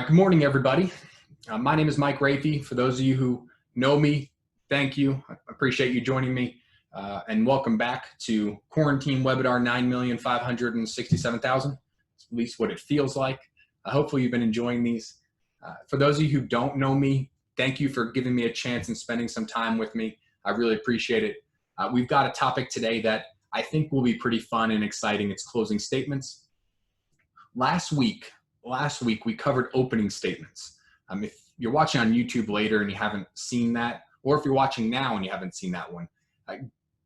Good morning, everybody. My name is Mike Rafi. For those of you who know me, thank you. I appreciate you joining me. And welcome back to Quarantine Webinar 9,567,000. At least what it feels like. Hopefully you've been enjoying these. For those of you who don't know me, thank you for giving me a chance and spending some time with me. I really appreciate it. We've got a topic today that I think will be pretty fun and exciting. It's closing statements. Last week we covered opening statements. If you're watching on YouTube later and you haven't seen that, or if you're watching now and you haven't seen that one,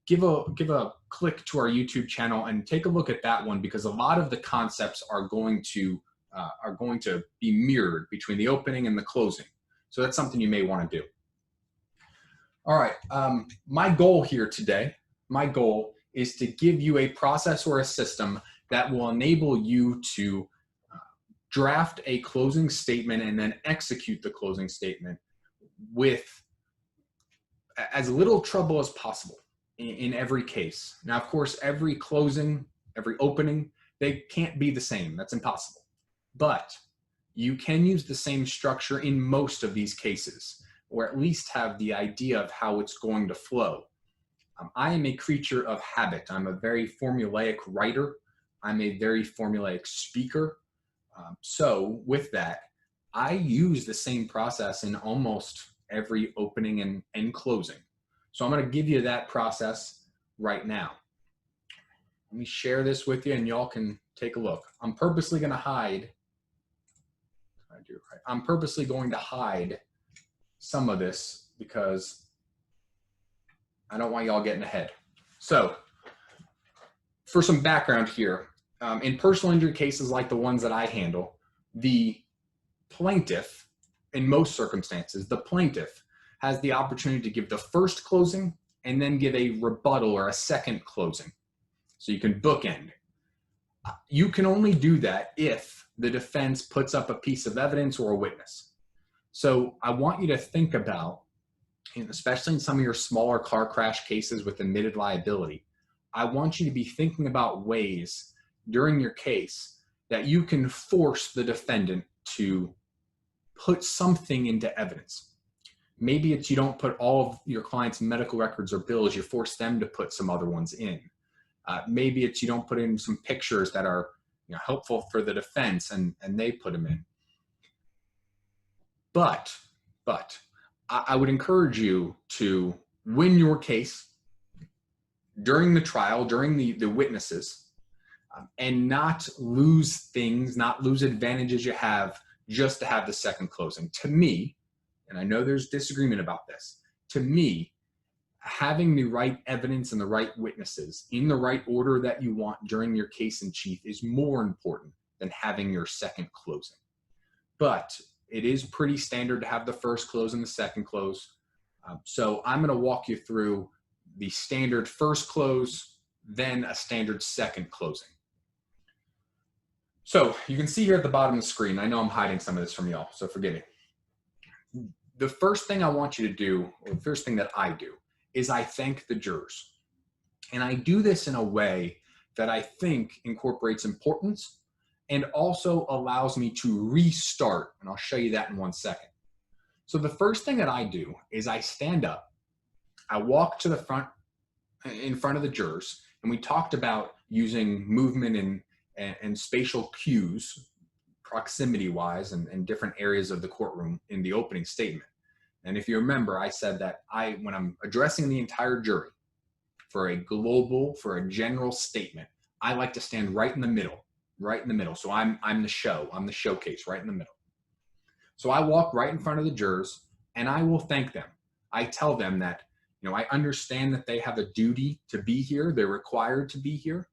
give a click to our YouTube channel and take a look at that one, because a lot of the concepts are going to be mirrored between the opening and the closing. So that's something you may want to do. All right, my goal here today, is to give you a process or a system that will enable you to draft a closing statement and then execute the closing statement with as little trouble as possible in every case. Now, of course, every closing, every opening, they can't be the same. That's impossible. But you can use the same structure in most of these cases, or at least have the idea of how it's going to flow. I am a creature of habit. I'm a very formulaic writer. I'm a very formulaic speaker. So with that, I use the same process in almost every opening and closing. So I'm going to give you that process right now. Let me share this with you and y'all can take a look. I'm purposely going to hide some of this because I don't want y'all getting ahead. So for some background here, in personal injury cases like the ones that I handle, the plaintiff, in most circumstances, the plaintiff has the opportunity to give the first closing and then give a rebuttal or a second closing. So you can bookend. You can only do that if the defense puts up a piece of evidence or a witness. So I want you to think about, and especially in some of your smaller car crash cases with admitted liability, I want you to be thinking about ways during your case that you can force the defendant to put something into evidence. Maybe it's you don't put all of your client's medical records or bills, you force them to put some other ones in. Maybe it's you don't put in some pictures that are helpful for the defense and they put them in. But I would encourage you to win your case during the trial, during the witnesses, and not lose things, not lose advantages you have just to have the second closing. To me, and I know there's disagreement about this, to me, having the right evidence and the right witnesses in the right order that you want during your case in chief is more important than having your second closing. But it is pretty standard to have the first close and the second close. So I'm going to walk you through the standard first close, then a standard second closing. So you can see here at the bottom of the screen, I know I'm hiding some of this from y'all, so forgive me. The first thing I want you to do, or the first thing that I do, is I thank the jurors. And I do this in a way that I think incorporates importance and also allows me to restart, and I'll show you that in 1 second. So the first thing that I do is I stand up, I walk to the front, in front of the jurors, and we talked about using movement and spatial cues, proximity-wise, and different areas of the courtroom in the opening statement. And if you remember, I said that when I'm addressing the entire jury for a general statement, I like to stand right in the middle. So I'm the showcase right in the middle. So I walk right in front of the jurors and I will thank them. I tell them that, I understand that they have a duty to be here. They're required to be here.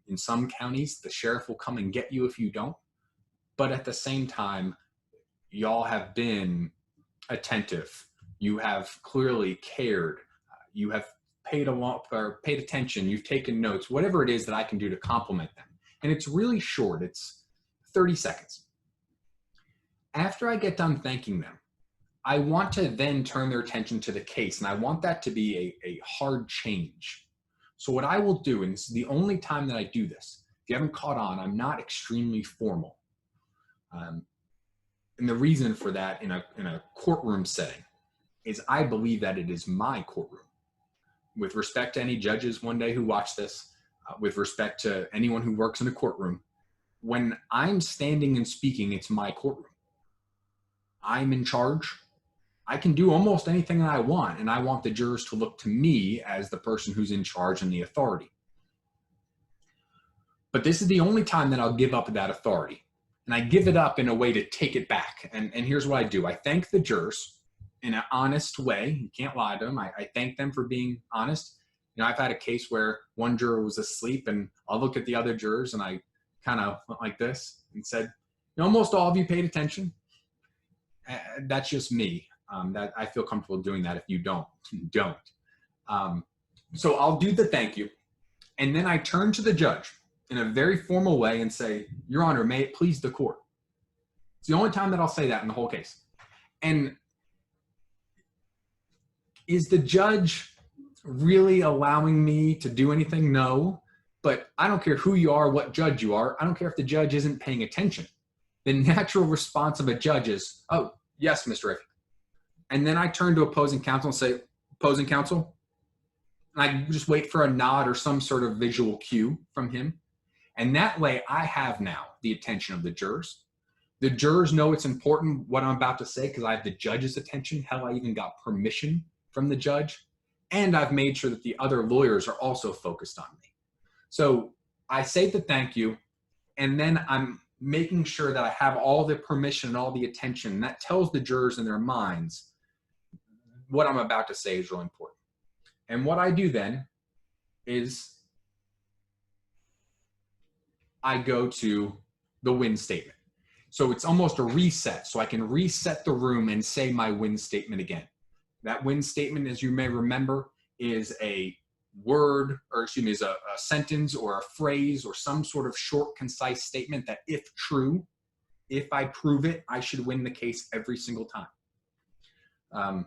In some counties, the sheriff will come and get you if you don't. But at the same time, y'all have been attentive. You have clearly cared. You have paid attention. You've taken notes, whatever it is that I can do to compliment them. And it's really short. It's 30 seconds. After I get done thanking them, I want to then turn their attention to the case. And I want that to be a hard change. So what I will do, and this is the only time that I do this, if you haven't caught on, I'm not extremely formal. And the reason for that in a courtroom setting is I believe that it is my courtroom. With respect to any judges one day who watch this, with respect to anyone who works in a courtroom, when I'm standing and speaking, it's my courtroom. I'm in charge. I can do almost anything that I want, and I want the jurors to look to me as the person who's in charge and the authority. But this is the only time that I'll give up that authority. And I give it up in a way to take it back. And here's what I do. I thank the jurors in an honest way. You can't lie to them. I thank them for being honest. You know, I've had a case where one juror was asleep, and I'll look at the other jurors and I kind of went like this and said, almost all of you paid attention. That's just me. That I feel comfortable doing that. If you don't. So I'll do the thank you. And then I turn to the judge in a very formal way and say, Your Honor, may it please the court. It's the only time that I'll say that in the whole case. And is the judge really allowing me to do anything? No. But I don't care who you are, what judge you are. I don't care if the judge isn't paying attention. The natural response of a judge is, oh, yes, Mr. Rafi. And then I turn to opposing counsel and say, opposing counsel. And I just wait for a nod or some sort of visual cue from him. And that way I have now the attention of the jurors. The jurors know it's important what I'm about to say because I have the judge's attention. Hell, I even got permission from the judge. And I've made sure that the other lawyers are also focused on me. So I say the thank you, and then I'm making sure that I have all the permission and all the attention. And that tells the jurors in their minds what I'm about to say is really important. And what I do then is I go to the win statement. So it's almost a reset. So I can reset the room and say my win statement again. That win statement, as you may remember, is a word, or excuse me, is a sentence or a phrase or some sort of short, concise statement that, if true, if I prove it, I should win the case every single time.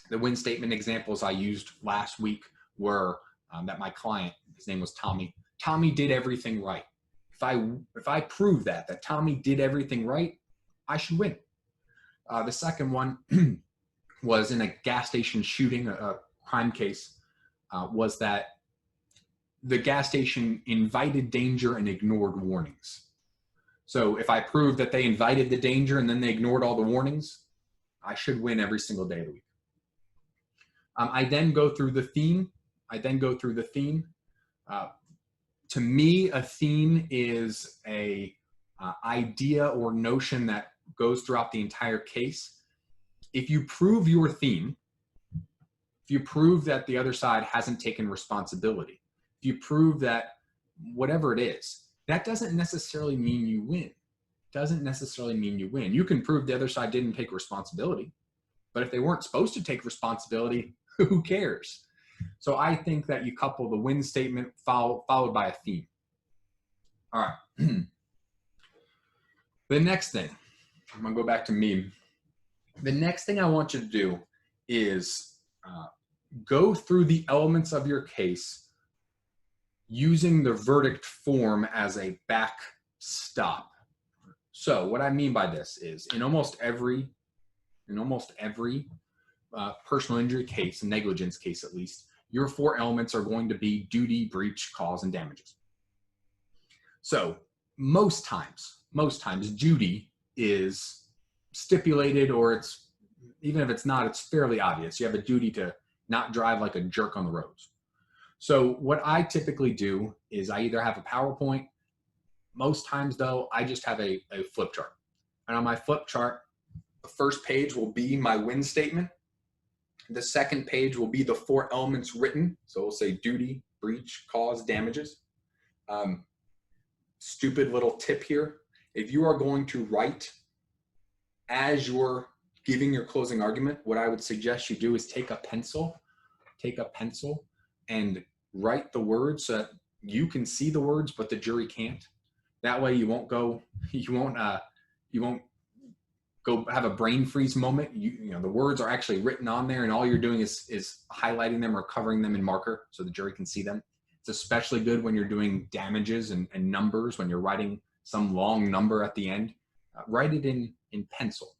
The win statement examples I used last week were that my client, his name was Tommy. Tommy did everything right. If I prove that Tommy did everything right, I should win. The second one was in a gas station shooting, a crime case, was that the gas station invited danger and ignored warnings. So if I prove that they invited the danger and then they ignored all the warnings, I should win every single day of the week. I then go through the theme. To me, a theme is a idea or notion that goes throughout the entire case. If you prove your theme, if you prove that the other side hasn't taken responsibility, if you prove that whatever it is, that doesn't necessarily mean you win. You can prove the other side didn't take responsibility, but if they weren't supposed to take responsibility, who cares? So I think that you couple the win statement followed by a theme. All right. The next thing, I'm going to go back to me. The next thing I want you to do is go through the elements of your case using the verdict form as a backstop. So what I mean by this is in almost every personal injury case, negligence case at least, your four elements are going to be duty, breach, cause, and damages. So most times duty is stipulated, or it's, even if it's not, it's fairly obvious. You have a duty to not drive like a jerk on the roads. So what I typically do is I either have a PowerPoint. Most times though, I just have a flip chart. And on my flip chart, the first page will be my win statement. The second page will be the four elements written. So we'll say duty, breach, cause, damages. Stupid little tip here. If you are going to write as you're giving your closing argument, what I would suggest you do is take a pencil and write the words so that you can see the words, but the jury can't. That way you won't go have a brain freeze moment. You know, the words are actually written on there and all you're doing is highlighting them or covering them in marker so the jury can see them. It's especially good when you're doing damages and numbers, when you're writing some long number at the end. Write it in pencil.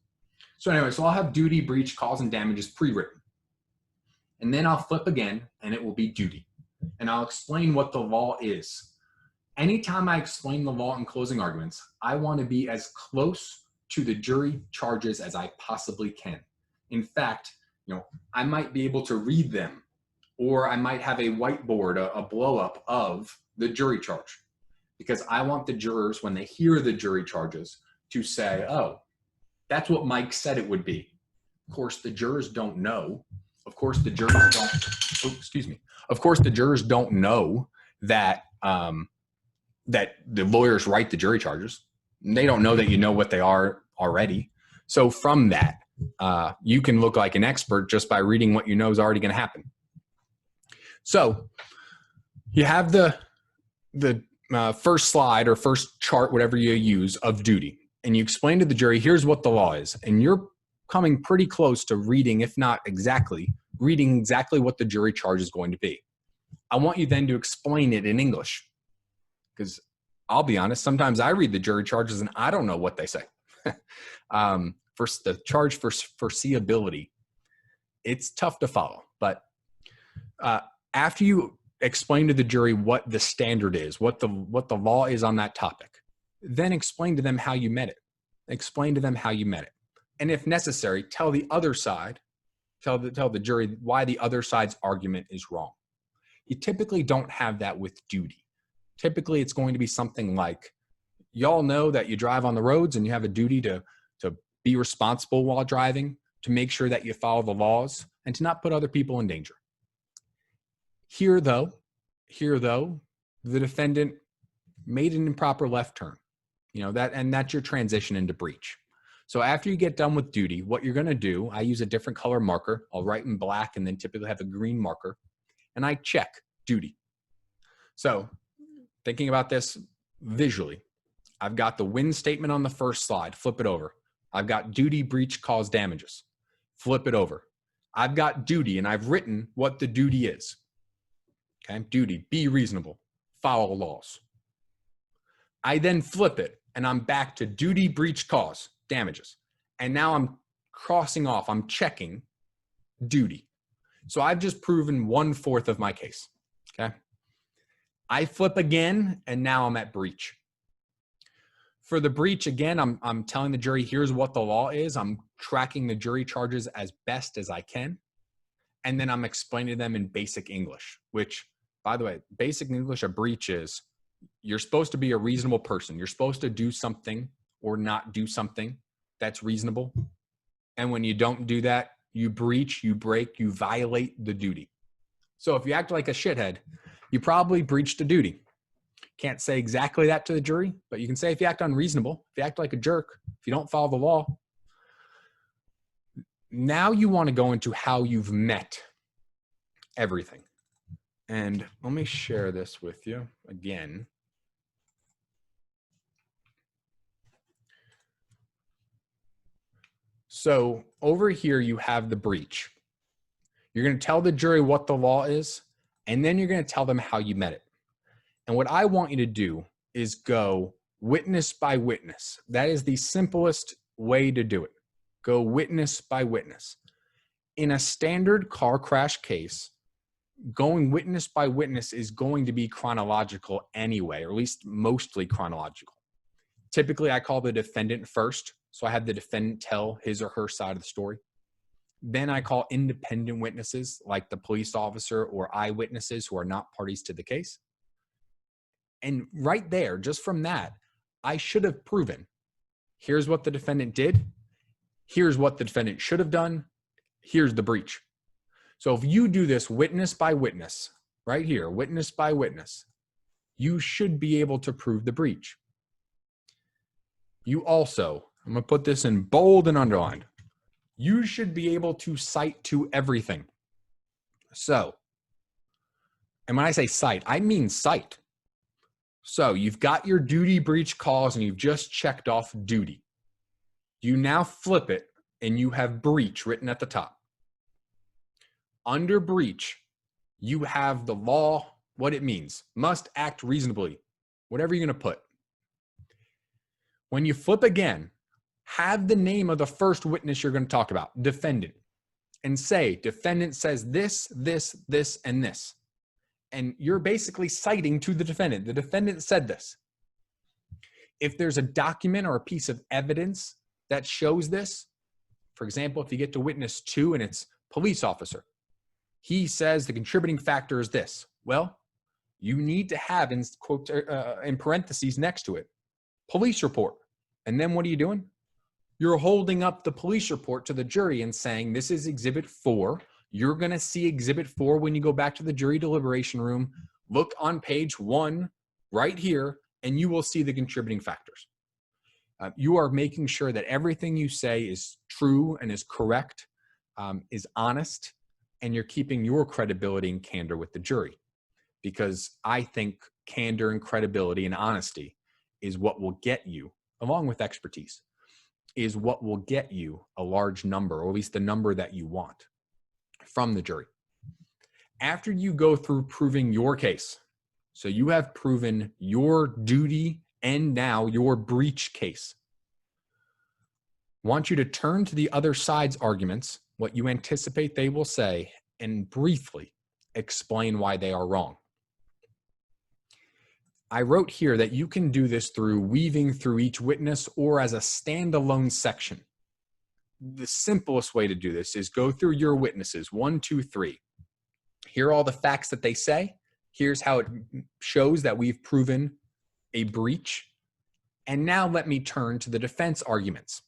So anyway, so I'll have duty, breach, cause, and damages pre-written. And then I'll flip again, and it will be duty. And I'll explain what the law is. Anytime I explain the law in closing arguments, I want to be as close to the jury charges as I possibly can. In fact, I might be able to read them, or I might have a whiteboard, a blow up of the jury charge, because I want the jurors, when they hear the jury charges, to say, oh, that's what Mike said it would be. Of course, the jurors don't know. Of course, the jurors don't, Of course, the jurors don't know that, that the lawyers write the jury charges. They don't know that you know what they are already. So from that, you can look like an expert just by reading what you know is already going to happen. So you have the first slide or first chart, whatever you use, of duty. And you explain to the jury, here's what the law is. And you're coming pretty close to reading, if not exactly, reading exactly what the jury charge is going to be. I want you then to explain it in English. Because I'll be honest, sometimes I read the jury charges and I don't know what they say. First, the charge for foreseeability, it's tough to follow. But after you explain to the jury what the standard is, what the law is on that topic, then explain to them how you met it. Explain to them how you met it. And if necessary, tell the other side, tell the jury why the other side's argument is wrong. You typically don't have that with duty. Typically, it's going to be something like, y'all know that you drive on the roads and you have a duty to be responsible while driving, to make sure that you follow the laws, and to not put other people in danger. Here, though, the defendant made an improper left turn. That's your transition into breach. So after you get done with duty, what you're going to do, I use a different color marker. I'll write in black and then typically have a green marker, and I check duty. So thinking about this visually, I've got the win statement on the first slide. Flip it over. I've got duty, breach, cause, damages. Flip it over. I've got duty, and I've written what the duty is. Okay, duty, be reasonable, follow laws. I then flip it, and I'm back to duty, breach, cause, damages. And now I'm crossing off, I'm checking duty. So I've just proven 1/4 of my case, okay? I flip again, and now I'm at breach. For the breach, again, I'm telling the jury, here's what the law is. I'm tracking the jury charges as best as I can. And then I'm explaining to them in basic English, which, by the way, basic English, a breach is, you're supposed to be a reasonable person. You're supposed to do something or not do something that's reasonable. And when you don't do that, you breach, you break, you violate the duty. So if you act like a shithead, you probably breached a duty. Can't say exactly that to the jury, but you can say if you act unreasonable, if you act like a jerk, if you don't follow the law. Now you want to go into how you've met everything. And let me share this with you again. So over here, you have the breach. You're going to tell the jury what the law is, and then you're going to tell them how you met it. And what I want you to do is go witness by witness. That is the simplest way to do it. Go witness by witness. In a standard car crash case, going witness by witness is going to be chronological anyway, or at least mostly chronological. Typically, I call the defendant first. So I have the defendant tell his or her side of the story. Then I call independent witnesses like the police officer or eyewitnesses who are not parties to the case. And right there, just from that, I should have proven, here's what the defendant did. Here's what the defendant should have done. Here's the breach. So if you do this witness by witness, right here, witness by witness, you should be able to prove the breach. You also, I'm going to put this in bold and underlined, you should be able to cite to everything. So, and when I say cite, I mean cite. So you've got your duty, breach, cause, and you've just checked off duty. You now flip it and you have breach written at the top. Under breach, you have the law, what it means. Must act reasonably, whatever you're going to put. When you flip again, Have the name of the first witness you're going to talk about, defendant, and say, defendant says this, this, this, and this. And you're basically citing to the defendant. The defendant said this. If there's a document or a piece of evidence that shows this, for example, if you get to witness 2 and it's police officer, he says the contributing factor is this. Well, you need to have in quote in parentheses next to it, police report. And then what are you doing? You're holding up the police report to the jury and saying, this is exhibit 4. You're going to see exhibit 4 when you go back to the jury deliberation room. Look on page 1 right here, and you will see the contributing factors. You are making sure that everything you say is true and is correct, is honest, and you're keeping your credibility and candor with the jury. Because I think candor and credibility and honesty is what will get you, along with expertise, is what will get you a large number, or at least the number that you want from the jury. After you go through proving your case, so you have proven your duty and now your breach case, I want you to turn to the other side's arguments, what you anticipate they will say, and briefly explain why they are wrong. I wrote here that you can do this through weaving through each witness or as a standalone section. The simplest way to do this is go through your witnesses, 1, 2, 3. Here are all the facts that they say. Here's how it shows that we've proven a breach. And now let me turn to the defense arguments.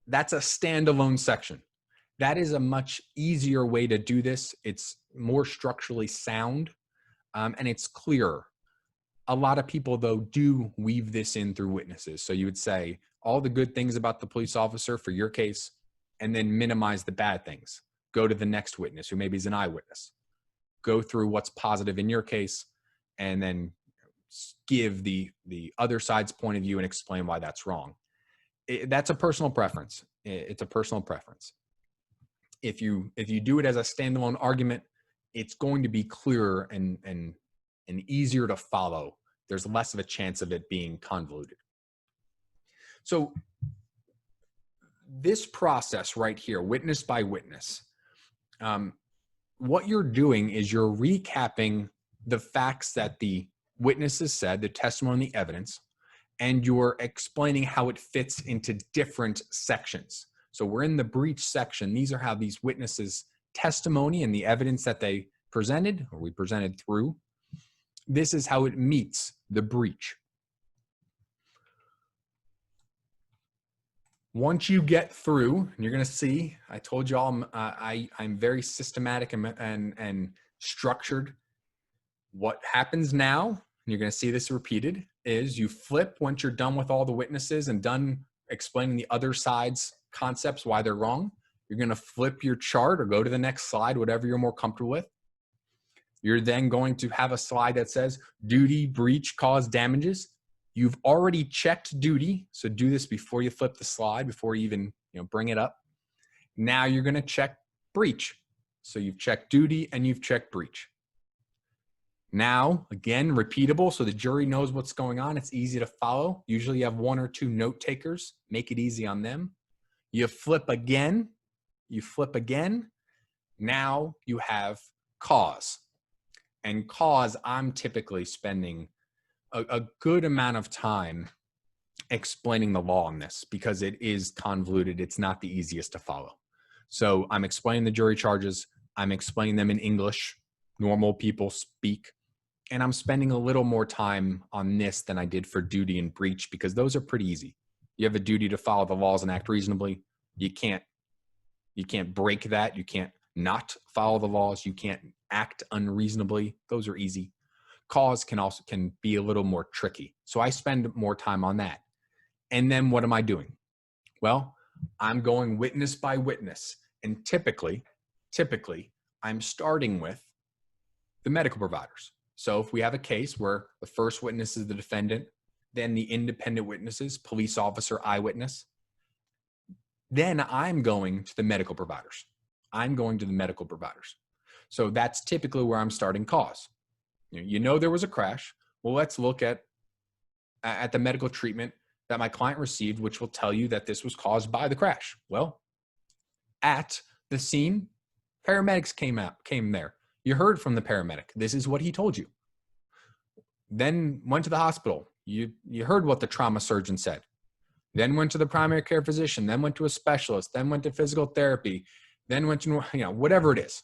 That's a standalone section. That is a much easier way to do this. It's more structurally sound, and it's clearer. A lot of people, though, do weave this in through witnesses. So you would say all the good things about the police officer for your case, and then minimize the bad things. Go to the next witness, who maybe is an eyewitness. Go through what's positive in your case, and then give the other side's point of view and explain why that's wrong. That's a personal preference. It's a personal preference. If you do it as a standalone argument, it's going to be clearer and easier to follow. There's less of a chance of it being convoluted. So this process right here, witness by witness, what you're doing is you're recapping the facts that the witnesses said, the testimony, the evidence, and you're explaining how it fits into different sections. So we're in the breach section. These are how these witnesses' testimony and the evidence that they presented, or we presented through, this is how it meets the breach. Once you get through, and you're going to see, I told you all, I'm very systematic and structured. What happens now, and you're going to see this repeated, is you flip once you're done with all the witnesses and done explaining the other side's concepts, why they're wrong. You're going to flip your chart or go to the next slide, whatever you're more comfortable with. You're then going to have a slide that says duty, breach, cause, damages. You've already checked duty, so do this before you flip the slide, before you even bring it up. Now you're going to check breach. So you've checked duty and you've checked breach. Now, again, repeatable, so the jury knows what's going on. It's easy to follow. Usually you have 1 or 2 note takers. Make it easy on them. You flip again. You flip again. Now you have cause. And cause, I'm typically spending a good amount of time explaining the law on this because it is convoluted. It's not the easiest to follow. So I'm explaining the jury charges. I'm explaining them in English. Normal people speak. And I'm spending a little more time on this than I did for duty and breach because those are pretty easy. You have a duty to follow the laws and act reasonably. You can't break that. You can't not follow the laws. You can't act unreasonably. Those are easy. Cause can be a little more tricky. So I spend more time on that. And then what am I doing? Well, I'm going witness by witness. And typically, I'm starting with the medical providers. So if we have a case where the first witness is the defendant, then the independent witnesses, police officer, eyewitness, then I'm going to the medical providers. So that's typically where I'm starting cause. You know there was a crash. Well, let's look at the medical treatment. that my client received, which will tell you that this was caused by the crash? Well, at the scene, paramedics came there. You heard from the paramedic. This is what he told you. Then went to the hospital. You heard what the trauma surgeon said. Then went to the primary care physician, then went to a specialist, then went to physical therapy, then went to, whatever it is.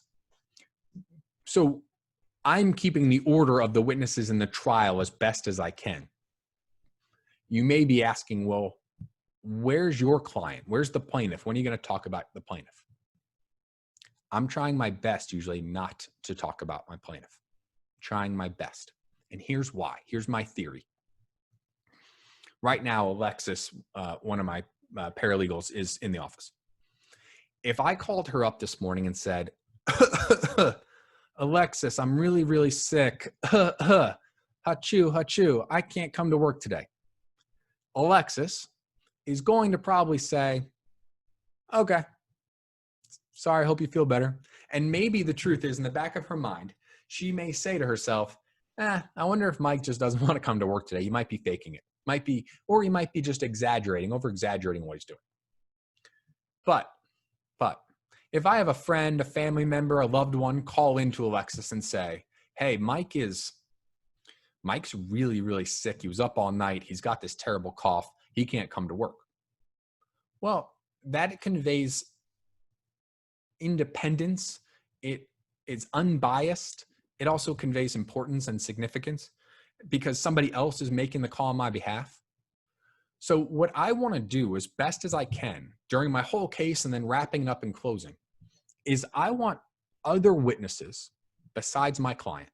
So I'm keeping the order of the witnesses in the trial as best as I can. You may be asking, well, where's your client? Where's the plaintiff? When are you going to talk about the plaintiff? I'm trying my best usually not to talk about my plaintiff. Trying my best. And here's why. Here's my theory. Right now, Alexis, one of my paralegals, is in the office. If I called her up this morning and said, Alexis, I'm really, really sick. Hachoo, hachoo. I can't come to work today. Alexis is going to probably say, okay, sorry, I hope you feel better. And maybe the truth is, in the back of her mind, she may say to herself, I wonder if Mike just doesn't want to come to work today. He might be faking it. Or he might be just over-exaggerating what he's doing. But if I have a friend, a family member, a loved one call into Alexis and say, hey, Mike's really, really sick. He was up all night. He's got this terrible cough. He can't come to work. Well, that conveys independence. It is unbiased. It also conveys importance and significance because somebody else is making the call on my behalf. So what I want to do as best as I can during my whole case and then wrapping it up and closing is I want other witnesses besides my client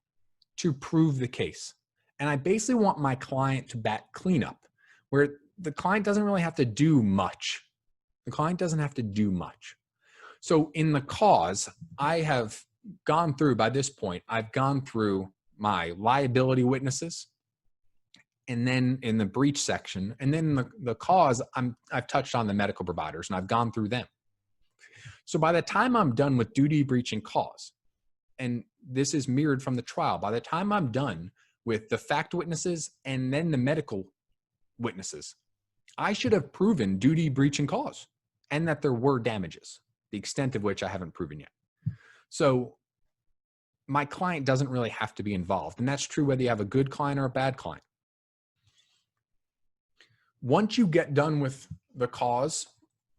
to prove the case. And I basically want my client to bat cleanup, where the client doesn't really have to do much. The client doesn't have to do much. So in the cause, I have gone through, by this point, I've gone through my liability witnesses, and then in the breach section, and then the cause, I've touched on the medical providers, and I've gone through them. So by the time I'm done with duty, breach, and cause, and this is mirrored from the trial, by the time I'm done with the fact witnesses and then the medical witnesses, I should have proven duty, breach, and cause, and that there were damages, the extent of which I haven't proven yet. So my client doesn't really have to be involved. And that's true whether you have a good client or a bad client. Once you get done with the cause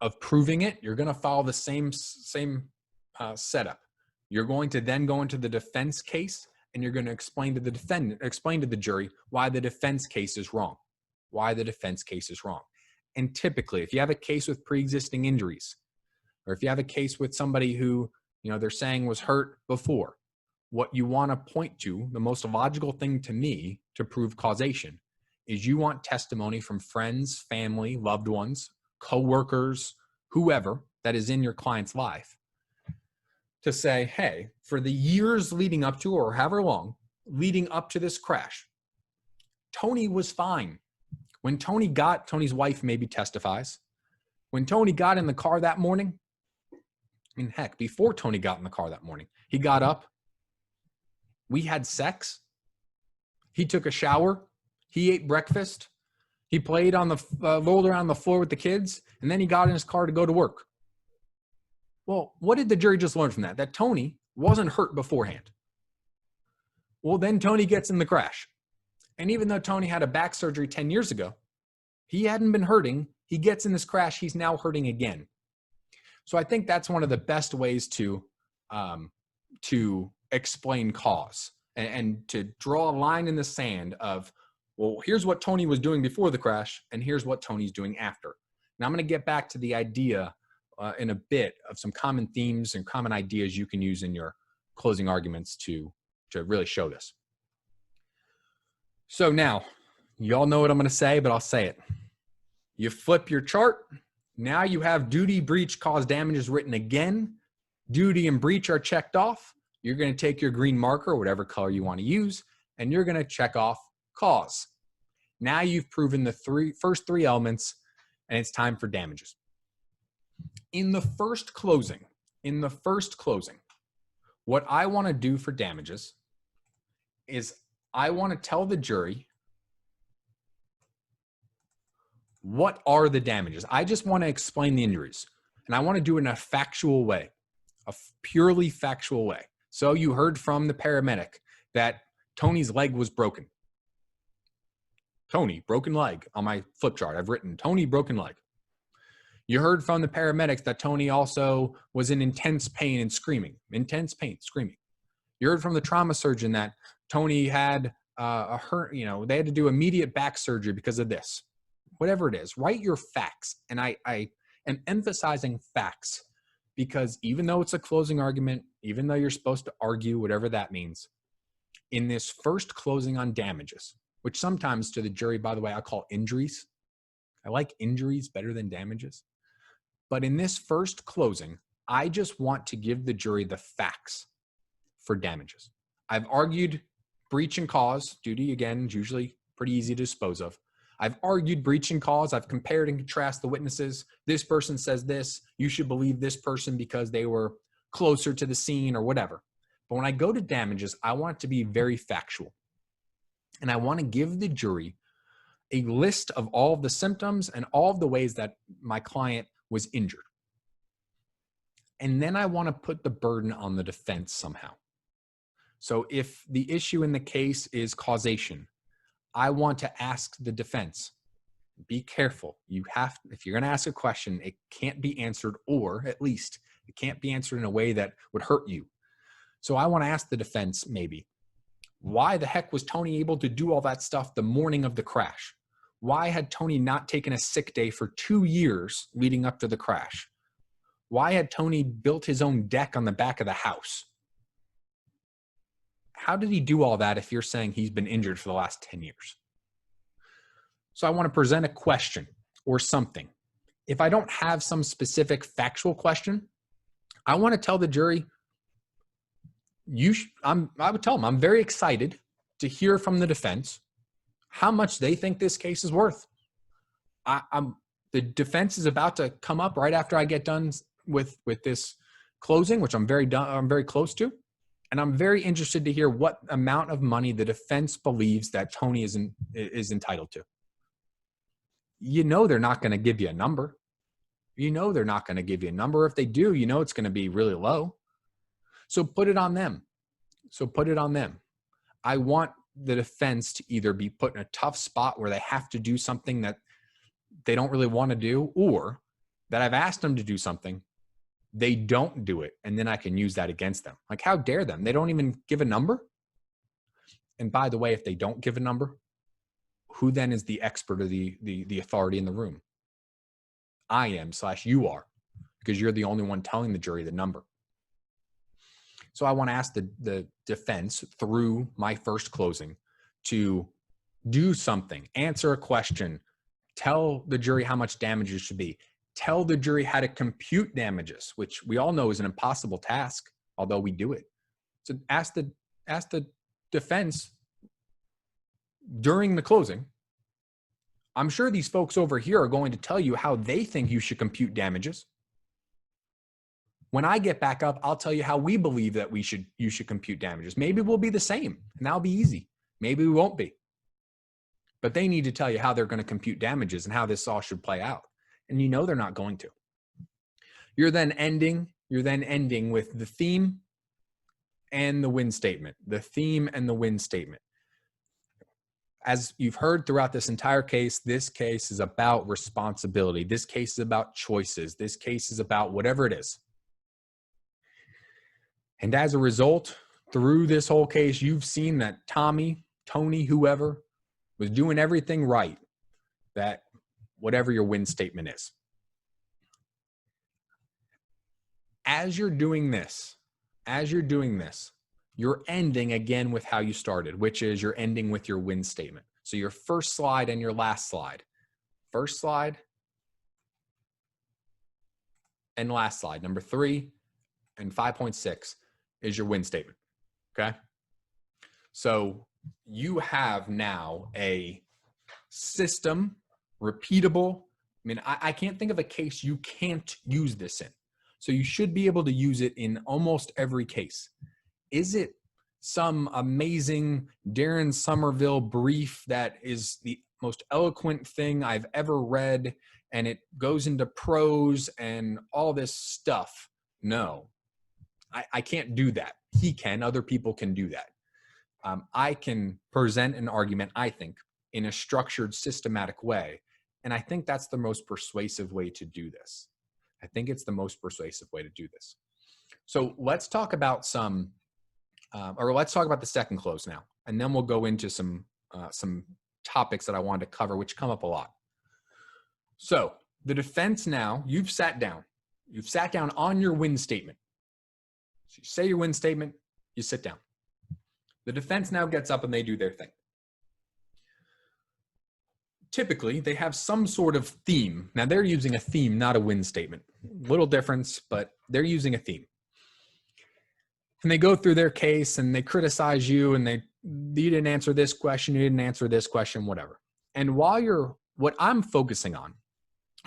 of proving it, you're going to follow the same setup. You're going to then go into the defense case, and you're going to explain to the jury why the defense case is wrong. Why the defense case is wrong. And typically, if you have a case with pre-existing injuries, or if you have a case with somebody who, they're saying was hurt before, what you want to point to, the most logical thing to me to prove causation, is you want testimony from friends, family, loved ones, coworkers, whoever that is in your client's life, to say, hey, for the years leading up to, or however long, leading up to this crash, Tony was fine. When Tony's wife maybe testifies, when Tony got in the car that morning, and heck, before Tony got in the car that morning, he got up, we had sex, he took a shower, he ate breakfast, he played on rolled around the floor with the kids, and then he got in his car to go to work. Well, what did the jury just learn from that? That Tony wasn't hurt beforehand. Well, then Tony gets in the crash. And even though Tony had a back surgery 10 years ago, he hadn't been hurting. He gets in this crash. He's now hurting again. So I think that's one of the best ways to explain cause and to draw a line in the sand of, well, here's what Tony was doing before the crash, and here's what Tony's doing after. Now I'm going to get back to the idea in a bit of some common themes and common ideas you can use in your closing arguments to really show this. So now, you all know what I'm going to say, but I'll say it. You flip your chart. Now you have duty, breach, cause, damages written again. Duty and breach are checked off. You're going to take your green marker, whatever color you want to use, and you're going to check off cause. Now you've proven the first three elements, and it's time for damages. In the first closing, what I want to do for damages is I want to tell the jury What are the damages? I just want to explain the injuries, and I want to do it in a factual way, a purely factual way. So you heard from the paramedic that Tony's leg was broken. Tony, broken leg. On my flip chart, I've written Tony, broken leg. You heard from the paramedics that Tony also was in intense pain and screaming. Intense pain, screaming. You heard from the trauma surgeon that Tony had a hurt, they had to do immediate back surgery because of this. Whatever it is, write your facts. And I am emphasizing facts because even though it's a closing argument, even though you're supposed to argue, whatever that means, in this first closing on damages, which sometimes to the jury, by the way, I call injuries. I like injuries better than damages. But in this first closing, I just want to give the jury the facts for damages. I've argued breach and cause. Duty, again, is usually pretty easy to dispose of. I've argued breach and cause. I've compared and contrasted the witnesses. This person says this. You should believe this person because they were closer to the scene or whatever. But when I go to damages, I want it to be very factual. And I want to give the jury a list of all of the symptoms and all of the ways that my client was injured. And then I want to put the burden on the defense somehow. So if the issue in the case is causation, I want to ask the defense, be careful. If you're going to ask a question, it can't be answered, or at least it can't be answered in a way that would hurt you. So I want to ask the defense maybe, why the heck was Tony able to do all that stuff the morning of the crash? Why had Tony not taken a sick day for 2 years leading up to the crash? Why had Tony built his own deck on the back of the house? How did he do all that if you're saying he's been injured for the last 10 years? So I want to present a question or something. If I don't have some specific factual question, I want to tell the jury, I would tell them, I'm very excited to hear from the defense how much they think this case is worth. The defense is about to come up right after I get done with this closing, which I'm very close to. And I'm very interested to hear what amount of money the defense believes that Tony is entitled to. They're not going to give you a number. They're not going to give you a number. If they do, it's going to be really low. So put it on them. I want the defense to either be put in a tough spot where they have to do something that they don't really want to do, or that I've asked them to do something, they don't do it, and then I can use that against them. Like, how dare them? They don't even give a number. And by the way, if they don't give a number, who then is the expert or the authority in the room? I am / you are, because you're the only one telling the jury the number. So I want to ask the defense through my first closing to do something, answer a question, tell the jury how much damages should be, tell the jury how to compute damages, which we all know is an impossible task, although we do it. So ask the defense during the closing. I'm sure these folks over here are going to tell you how they think you should compute damages. When I get back up, I'll tell you how we believe that you should compute damages. Maybe we'll be the same, and that'll be easy. Maybe we won't be. But they need to tell you how they're going to compute damages and how this all should play out. And they're not going to. You're then ending with the theme and the win statement. The theme and the win statement. As you've heard throughout this entire case, this case is about responsibility. This case is about choices. This case is about whatever it is. And as a result, through this whole case, you've seen that Tony, whoever, was doing everything right, that whatever your win statement is. As you're doing this, you're ending again with how you started, which is you're ending with your win statement. So your first slide and your last slide. First slide and last slide, number 3 and 5.6 is your win statement, okay? So you have now a system, repeatable. I can't think of a case you can't use this in. So you should be able to use it in almost every case. Is it some amazing Darren Somerville brief that is the most eloquent thing I've ever read, and it goes into prose and all this stuff. No, I can't do that. He can. Other people can do that. I can present an argument, I think, in a structured, systematic way. And I think that's the most persuasive way to do this. I think it's the most persuasive way to do this. So let's talk about let's talk about the second close now. And then we'll go into some topics that I wanted to cover, which come up a lot. So the defense now, you've sat down on your win statement. So you say your win statement, you sit down. The defense now gets up and they do their thing. Typically, they have some sort of theme. Now, they're using a theme, not a win statement. Little difference, but they're using a theme. And they go through their case and they criticize you and you didn't answer this question, you didn't answer this question, whatever. And what I'm focusing on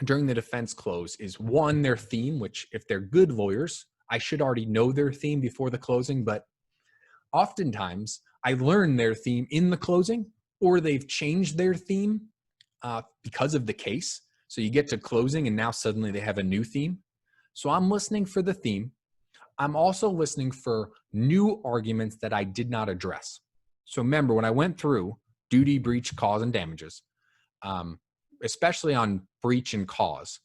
during the defense close is one, their theme, which if they're good lawyers, I should already know their theme before the closing, but oftentimes I learn their theme in the closing, or they've changed their theme because of the case. So you get to closing and now suddenly they have a new theme. So I'm listening for the theme. I'm also listening for new arguments that I did not address. So remember, when I went through duty, breach, cause, and damages, especially on breach and cause,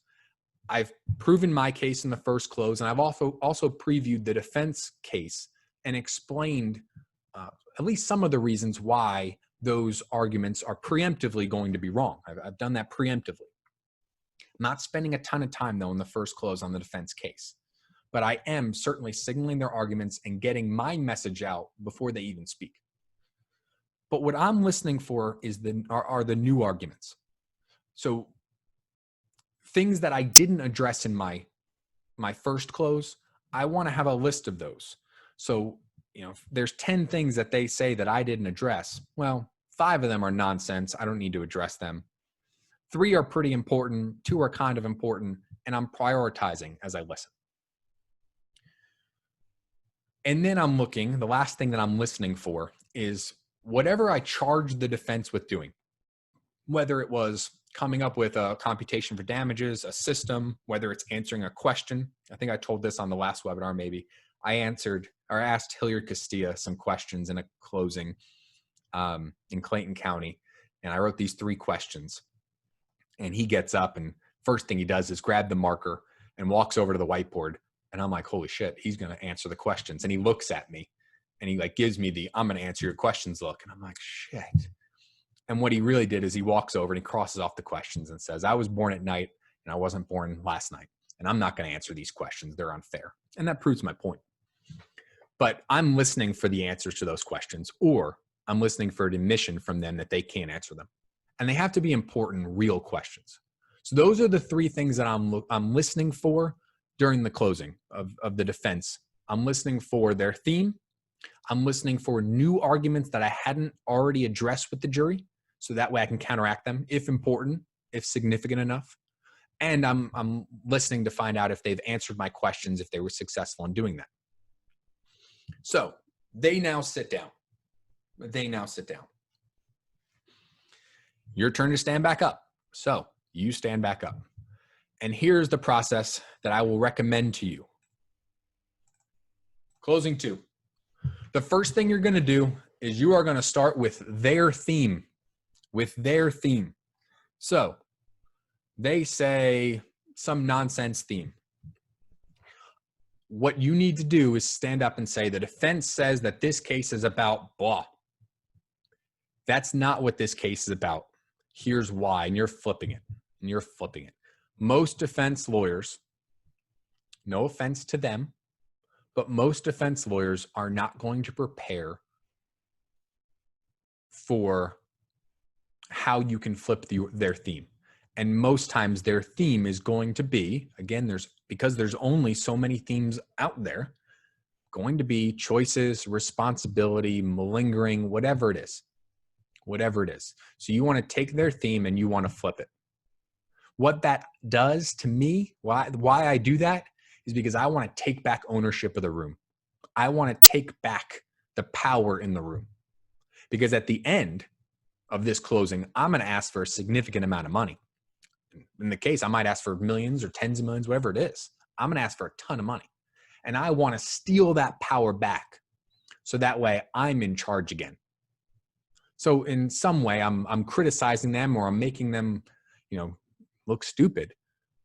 I've proven my case in the first close, and I've also previewed the defense case and explained at least some of the reasons why those arguments are preemptively going to be wrong. I've done that preemptively. I'm not spending a ton of time, though, in the first close on the defense case. But I am certainly signaling their arguments and getting my message out before they even speak. But what I'm listening for are the new arguments. So things that I didn't address in my first close, I want to have a list of those. So, if there's 10 things that they say that I didn't address, well, 5 of them are nonsense. I don't need to address them. 3 are pretty important. 2 are kind of important. And I'm prioritizing as I listen. And then the last thing that I'm listening for is whatever I charged the defense with doing, whether it was coming up with a computation for damages, a system, whether it's answering a question. I think I told this on the last webinar, maybe. I asked Hilliard Castilla some questions in a closing in Clayton County. And I wrote these 3 questions. And he gets up and first thing he does is grab the marker and walks over to the whiteboard. And I'm like, holy shit, he's going to answer the questions. And he looks at me and he gives me the, I'm going to answer your questions look. And I'm like, shit. And what he really did is he walks over and he crosses off the questions and says, I was born at night and I wasn't born last night. And I'm not going to answer these questions. They're unfair. And that proves my point. But I'm listening for the answers to those questions, or I'm listening for an admission from them that they can't answer them. And they have to be important, real questions. So those are the 3 things that I'm listening for during the closing of the defense. I'm listening for their theme. I'm listening for new arguments that I hadn't already addressed with the jury. So that way I can counteract them if important, if significant enough. And I'm listening to find out if they've answered my questions, if they were successful in doing that. So they now sit down. Your turn to stand back up. So you stand back up. And here's the process that I will recommend to you. Closing 2. The first thing you're going to do is you are going to start with their theme. So they say some nonsense theme. What you need to do is stand up and say, the defense says that this case is about blah. That's not what this case is about. Here's why. And you're flipping it. Most defense lawyers, no offense to them, but most defense lawyers are not going to prepare for how you can flip their theme. And most times their theme is going to be, again, because there's only so many themes out there, going to be choices, responsibility, malingering, whatever it is. So you want to take their theme and you want to flip it. What that does to me, why I do that, is because I want to take back ownership of the room. I want to take back the power in the room. Because at the end of this closing, I'm going to ask for a significant amount of money. In the case, I might ask for millions or tens of millions, whatever it is. I'm going to ask for a ton of money. And I want to steal that power back so that way I'm in charge again. So in some way, I'm criticizing them or I'm making them, look stupid.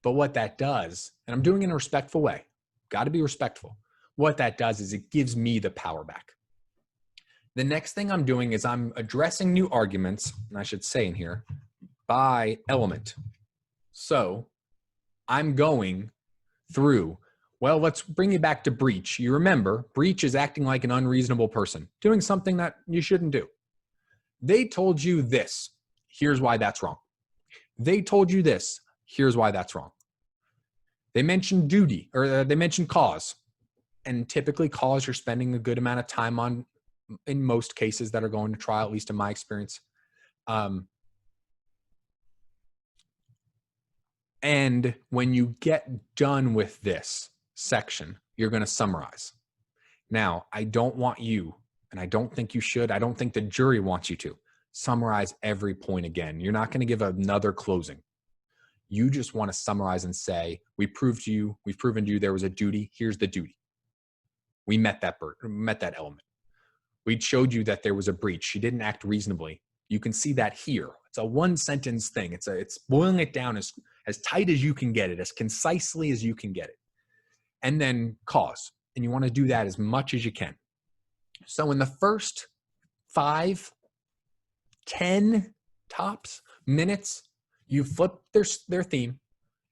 But what that does, and I'm doing it in a respectful way, got to be respectful. What that does is it gives me the power back. The next thing I'm doing is I'm addressing new arguments, and I should say in here, by element. So I'm going through, well, let's bring it back to breach. You remember, breach is acting like an unreasonable person, doing something that you shouldn't do. They told you this. Here's why that's wrong. They told you this. Here's why that's wrong. They mentioned duty, or they mentioned cause. And typically cause you're spending a good amount of time on in most cases that are going to trial, at least in my experience. And when you get done with this section, you're going to summarize. Now, I don't want you, and I don't think you should, I don't think the jury wants you to summarize every point again. You're not going to give another closing. You just want to summarize and say, we've proven to you there was a duty. Here's the duty. We met that element. We showed you that there was a breach. She didn't act reasonably. You can see that here. It's a one sentence thing. It's boiling it down as tight as you can get it, as concisely as you can get it. And then cause. And you want to do that as much as you can. So in the first 5, 10 tops minutes, you've flipped their theme.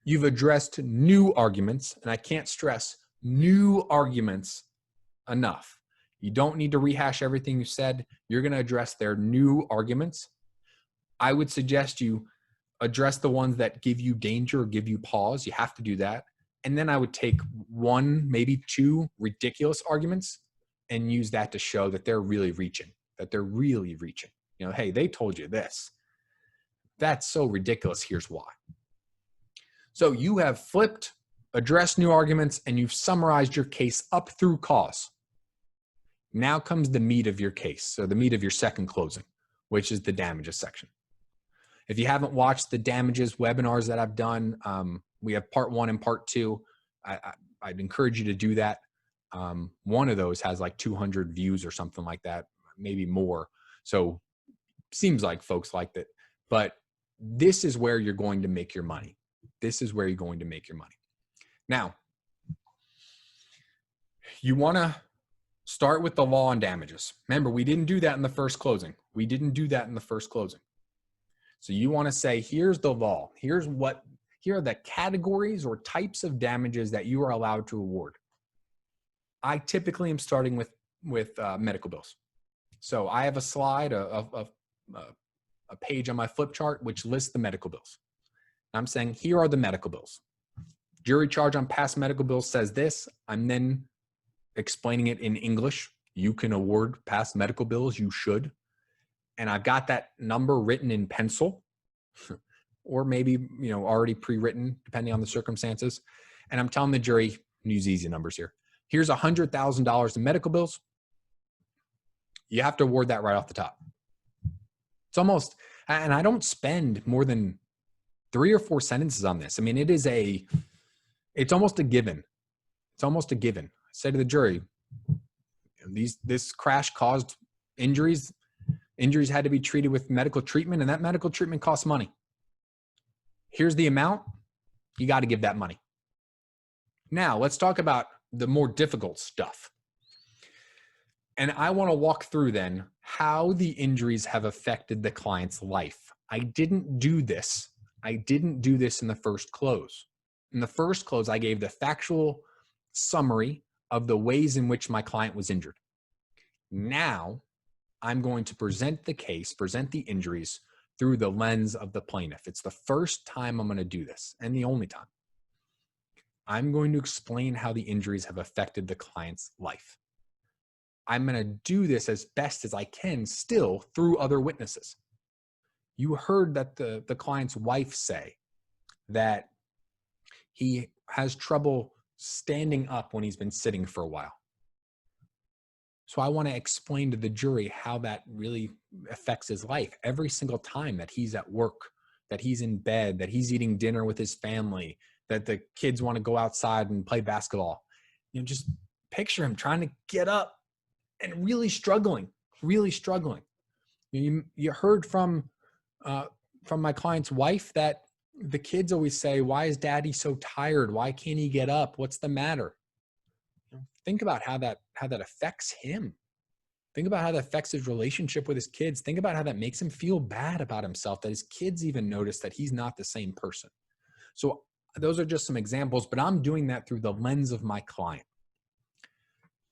You've addressed new arguments. And I can't stress new arguments enough. You don't need to rehash everything you said. You're going to address their new arguments. I would suggest you address the ones that give you danger or give you pause. You have to do that. And then I would take 1, maybe 2 ridiculous arguments and use that to show that they're really reaching, hey, they told you this. That's so ridiculous. Here's why. So you have flipped, addressed new arguments, and you've summarized your case up through cause. Now comes the meat of your case, so the meat of your second closing, which is the damages section. If you haven't watched the damages webinars that I've done, we have part 1 and part 2. I'd encourage you to do that. One of those has like 200 views or something like that, maybe more. So seems like folks like that. But this is where you're going to make your money. Now, you want to start with the law on damages. Remember, we didn't do that in the first closing. So you want to say, here's the law. Here are the categories or types of damages that you are allowed to award. I typically am starting with medical bills. So I have a slide, a page on my flip chart, which lists the medical bills. I'm saying, here are the medical bills. Jury charge on past medical bills says this. I'm then explaining it in English. You can award past medical bills. You should. And I've got that number written in pencil or maybe, already pre-written depending on the circumstances. And I'm telling the jury, use easy numbers here. Here's $100,000 in medical bills. You have to award that right off the top. It's almost, and I don't spend more than 3 or 4 sentences on this. I mean, it's almost a given. I say to the jury, this crash caused injuries. Injuries had to be treated with medical treatment, and that medical treatment costs money. Here's the amount. You got to give that money. Now, let's talk about the more difficult stuff. And I want to walk through then how the injuries have affected the client's life. I didn't do this in the first close. In the first close, I gave the factual summary of the ways in which my client was injured. Now, I'm going to present the injuries through the lens of the plaintiff. It's the first time I'm going to do this, and the only time. I'm going to explain how the injuries have affected the client's life. I'm going to do this as best as I can still through other witnesses. You heard that the client's wife say that he has trouble standing up when he's been sitting for a while. So I want to explain to the jury how that really affects his life every single time that he's at work, that he's in bed, that he's eating dinner with his family, that the kids want to go outside and play basketball. Just picture him trying to get up and really struggling, really struggling. You heard from my client's wife that the kids always say, "Why is daddy so tired? Why can't he get up? What's the matter?" Think about how that affects him. Think about how that affects his relationship with his kids. Think about how that makes him feel bad about himself, that his kids even notice that he's not the same person. So those are just some examples, but I'm doing that through the lens of my client.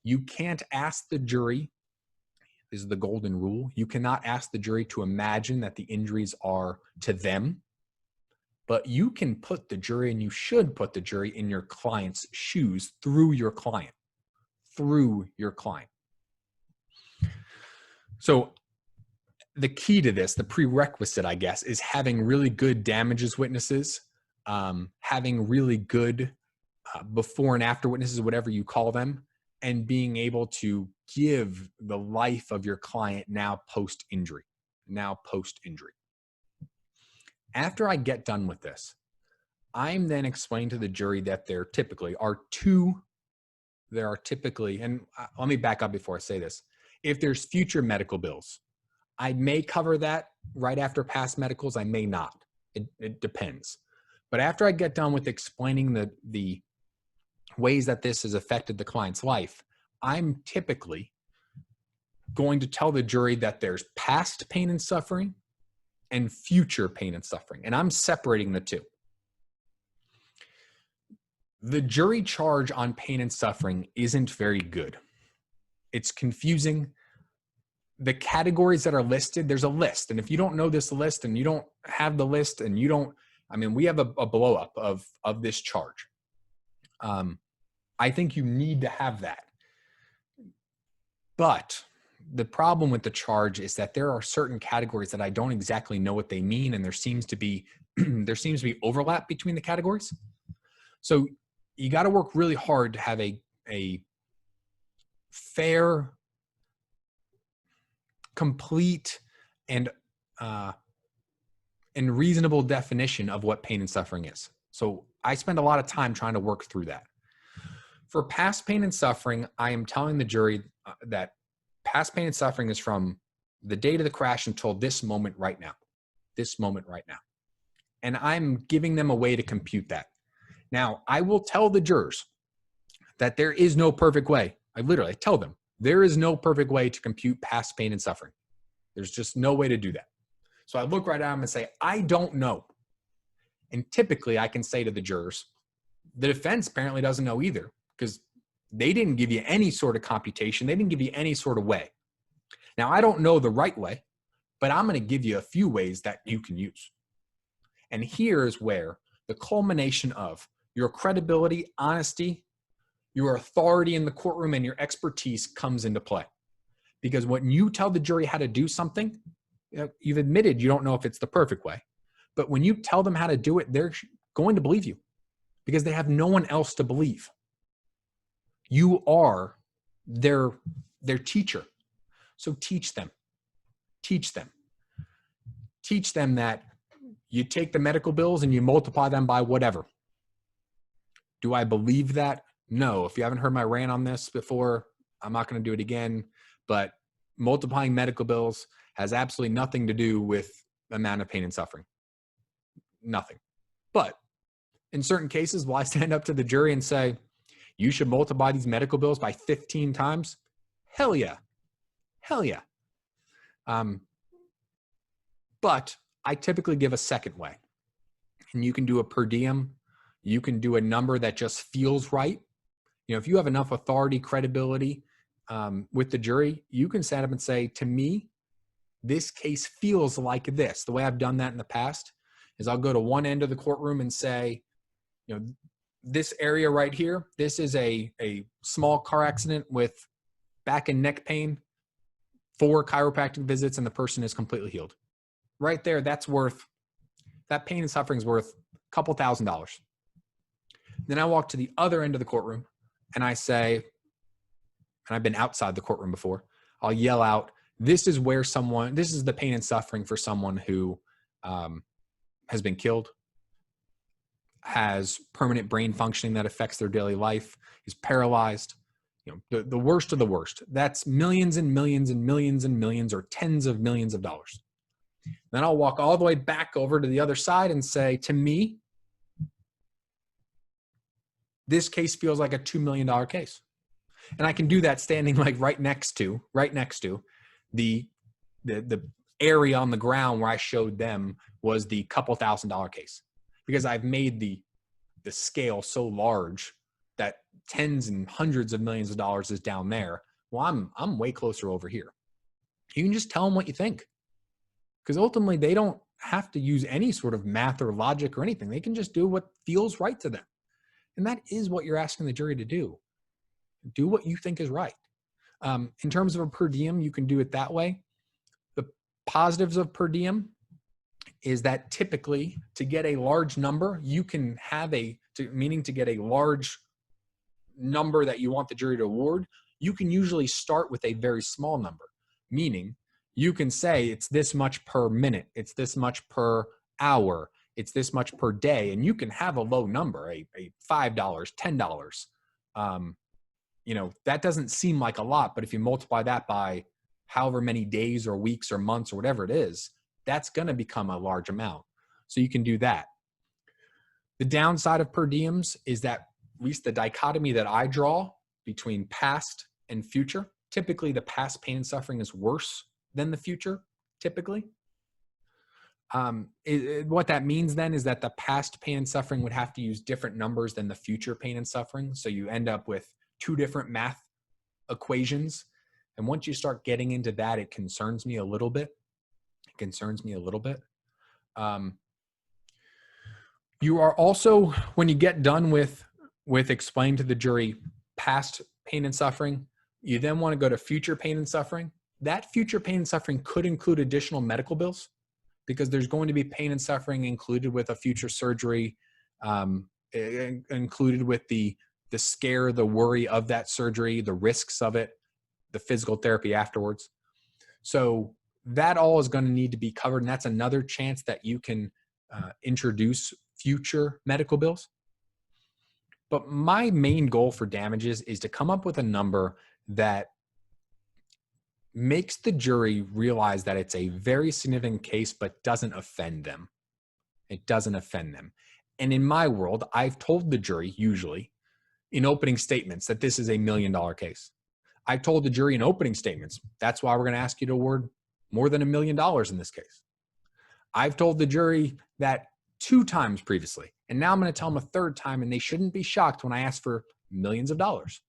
You can't ask the jury, this is the golden rule, you cannot ask the jury to imagine that the injuries are to them, but you can put the jury, and you should put the jury in your client's shoes through your client. So the key to this, the prerequisite, I guess, is having really good damages witnesses, having really good before and after witnesses, whatever you call them, and being able to give the life of your client now post-injury. After I get done with this, I'm then explaining to the jury that there are typically, and let me back up before I say this. If there's future medical bills, I may cover that right after past medicals. I may not. It depends. But after I get done with explaining the ways that this has affected the client's life, I'm typically going to tell the jury that there's past pain and suffering and future pain and suffering. And I'm separating the two. The jury charge on pain and suffering isn't very good. It's confusing. The categories that are listed, there's a list. And if you don't know this list and you don't have the list and we have a blow up of this charge. I think you need to have that. But the problem with the charge is that there are certain categories that I don't exactly know what they mean. And there seems to be overlap between the categories. So you got to work really hard to have a fair, complete, and reasonable definition of what pain and suffering is. So I spend a lot of time trying to work through that. For past pain and suffering, I am telling the jury that past pain and suffering is from the date of the crash until this moment right now. And I'm giving them a way to compute that. Now, I will tell the jurors that there is no perfect way. I literally tell them there is no perfect way to compute past pain and suffering. There's just no way to do that. So I look right at them and say, I don't know. And typically I can say to the jurors, the defense apparently doesn't know either, because they didn't give you any sort of computation. They didn't give you any sort of way. Now, I don't know the right way, but I'm going to give you a few ways that you can use. And here's where the culmination of your credibility, honesty, your authority in the courtroom, and your expertise comes into play. Because when you tell the jury how to do something, you've admitted you don't know if it's the perfect way. But when you tell them how to do it, they're going to believe you because they have no one else to believe. You are their teacher. So teach them. Teach them that you take the medical bills and you multiply them by whatever. Do I believe that? No. If you haven't heard my rant on this before, I'm not going to do it again. But multiplying medical bills has absolutely nothing to do with the amount of pain and suffering. Nothing. But in certain cases, will I stand up to the jury and say, you should multiply these medical bills by 15 times? Hell yeah. Hell yeah. But I typically give a second way. And you can do a per diem. You can do a number that just feels right. If you have enough authority, credibility with the jury, you can stand up and say, to me, this case feels like this. The way I've done that in the past is I'll go to one end of the courtroom and say, this area right here, this is a small car accident with back and neck pain, 4 chiropractic visits, and the person is completely healed. Right there, that pain and suffering is worth a couple $1,000s. Then I walk to the other end of the courtroom and I say, and I've been outside the courtroom before, I'll yell out, this is the pain and suffering for someone who has been killed, has permanent brain functioning that affects their daily life, is paralyzed, the worst of the worst. That's millions and millions and millions and millions or tens of millions of dollars. Then I'll walk all the way back over to the other side and say, to me, this case feels like a $2 million case. And I can do that standing like right next to the area on the ground where I showed them was the couple $1,000 case, because I've made the scale so large that tens and hundreds of millions of dollars is down there. Well, I'm way closer over here. You can just tell them what you think, because ultimately they don't have to use any sort of math or logic or anything. They can just do what feels right to them. And that is what you're asking the jury to do. Do what you think is right. In terms of a per diem, you can do it that way. The positives of per diem is that typically to get a large number, you can have meaning to get a large number that you want the jury to award, you can usually start with a very small number, meaning you can say it's this much per minute, it's this much per hour, it's this much per day, and you can have a low number, a $5, $10. That doesn't seem like a lot, but if you multiply that by however many days or weeks or months or whatever it is, that's going to become a large amount. So you can do that. The downside of per diems is that, at least the dichotomy that I draw between past and future, typically the past pain and suffering is worse than the future, typically. What that means then is that the past pain and suffering would have to use different numbers than the future pain and suffering. So you end up with two different math equations. And once you start getting into that, it concerns me a little bit. You are also, when you get done with explaining to the jury past pain and suffering, you then want to go to future pain and suffering. That future pain and suffering could include additional medical bills, because there's going to be pain and suffering included with a future surgery, included with the scare, the worry of that surgery, the risks of it, the physical therapy afterwards. So that all is going to need to be covered. And that's another chance that you can introduce future medical bills. But my main goal for damages is to come up with a number that makes the jury realize that it's a very significant case, but doesn't offend them. It doesn't offend them. And in my world, I've told the jury usually in opening statements that this is $1 million case. I've told the jury in opening statements, that's why we're going to ask you to award more than $1 million in this case. I've told the jury that 2 times previously, and now I'm going to tell them a 3rd time, and they shouldn't be shocked when I ask for millions of dollars.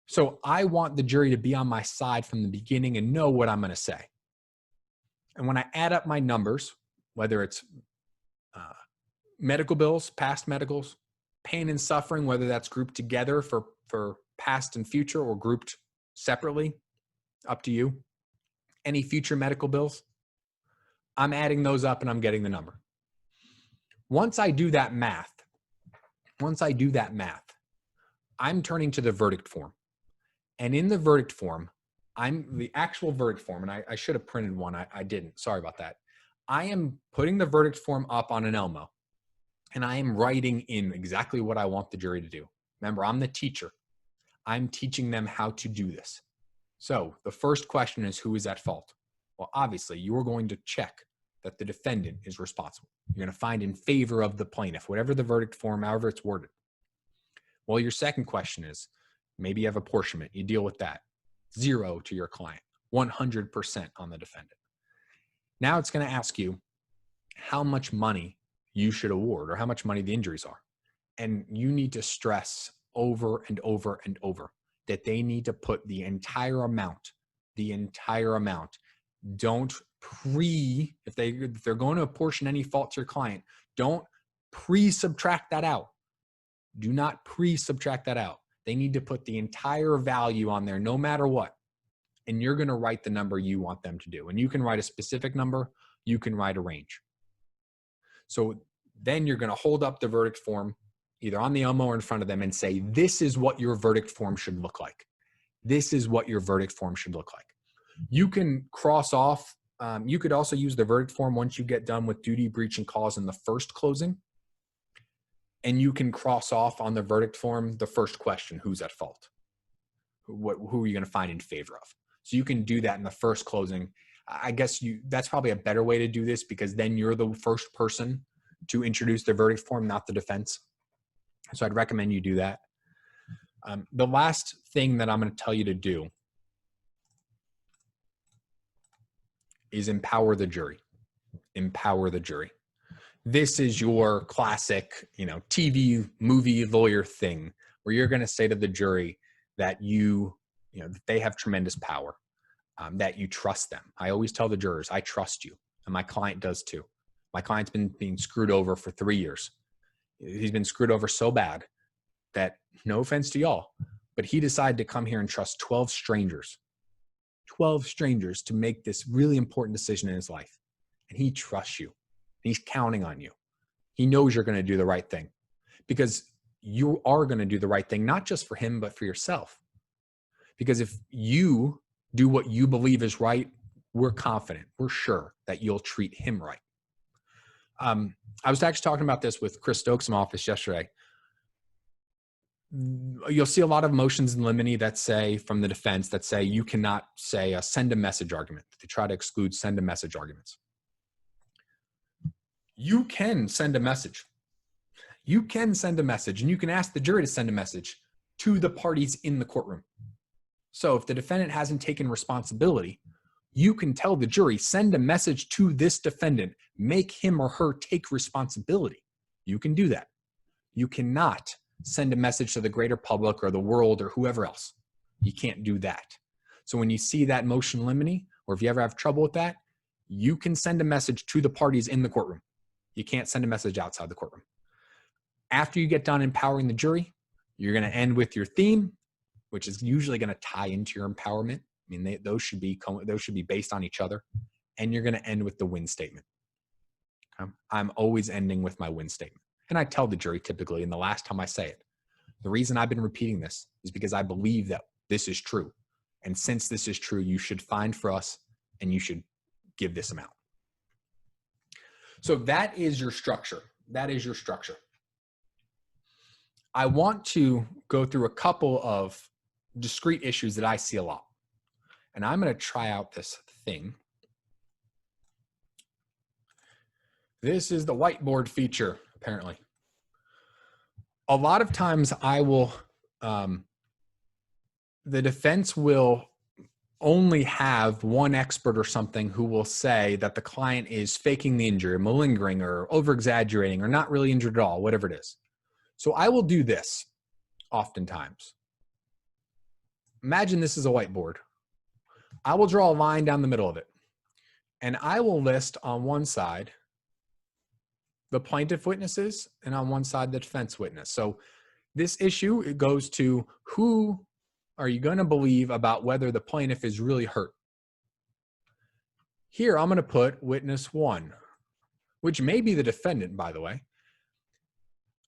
So I want the jury to be on my side from the beginning and know what I'm going to say. And when I add up my numbers, whether it's medical bills, past medicals, pain and suffering, whether that's grouped together for past and future or grouped separately, up to you, any future medical bills, I'm adding those up and I'm getting the number. Once I do that math, I'm turning to the verdict form. And in the verdict form, the actual verdict form, and I should have printed one. I didn't. Sorry about that. I am putting the verdict form up on an Elmo, and I am writing in exactly what I want the jury to do. Remember, I'm the teacher. I'm teaching them how to do this. So the first question is, who is at fault? Well, obviously, you are going to check that the defendant is responsible. You're going to find in favor of the plaintiff, whatever the verdict form, however it's worded. Well, your second question is, maybe you have apportionment. You deal with that. 0 to your client, 100% on the defendant. Now it's going to ask you how much money you should award or how much money the injuries are. And you need to stress over and over and over that they need to put the entire amount. Don't if they're going to apportion any fault to your client, don't pre-subtract that out. Do not pre-subtract that out. They need to put the entire value on there no matter what. And you're going to write the number you want them to do. And you can write a specific number. You can write a range. So then you're going to hold up the verdict form either on the Elmo or in front of them and say, this is what your verdict form should look like. This is what your verdict form should look like. You can cross off. You could also use the verdict form once you get done with duty, breach, and cause in the first closing. And you can cross off on the verdict form the first question: who's at fault? Who are you going to find in favor of? So you can do that in the first closing. I guess that's probably a better way to do this, because then you're the first person to introduce the verdict form, not the defense. So I'd recommend you do that. The last thing that I'm going to tell you to do is empower the jury. Empower the jury. This is your classic, TV, movie, lawyer thing, where you're going to say to the jury that that they have tremendous power, that you trust them. I always tell the jurors, I trust you, and my client does too. My client's been being screwed over for 3 years. He's been screwed over so bad that, no offense to y'all, but he decided to come here and trust 12 strangers to make this really important decision in his life. And he trusts you. He's counting on you. He knows you're going to do the right thing, because you are going to do the right thing, not just for him, but for yourself. Because if you do what you believe is right, we're confident, we're sure that you'll treat him right. I was actually talking about this with Chris Stokes in my office yesterday. You'll see a lot of motions in limine that say, from the defense, that say you cannot say a send a message argument. They try to exclude send a message arguments. You can send a message. You can send a message, and you can ask the jury to send a message to the parties in the courtroom. So if the defendant hasn't taken responsibility, you can tell the jury, send a message to this defendant, make him or her take responsibility. You can do that. You cannot send a message to the greater public or the world or whoever else. You can't do that. So when you see that motion limine, or if you ever have trouble with that, you can send a message to the parties in the courtroom. You can't send a message outside the courtroom. After you get done empowering the jury, you're going to end with your theme, which is usually going to tie into your empowerment. I mean, those should be based on each other. And you're going to end with the win statement. I'm always ending with my win statement. And I tell the jury typically, and the last time I say it, the reason I've been repeating this is because I believe that this is true. And since this is true, you should find for us, and you should give this amount. So that is your structure. That is your structure. I want to go through a couple of discrete issues that I see a lot. And I'm going to try out this thing. This is the whiteboard feature, apparently. A lot of times I will, the defense will only have one expert or something who will say that the client is faking the injury, malingering, or over-exaggerating, or not really injured at all, whatever it is. So I will do this oftentimes. Imagine this is a whiteboard. I will draw a line down the middle of it, and I will list on one side the plaintiff witnesses and on one side the defense witness. So this issue, it goes to, who are you going to believe about whether the plaintiff is really hurt? Here, I'm going to put witness 1, which may be the defendant, by the way.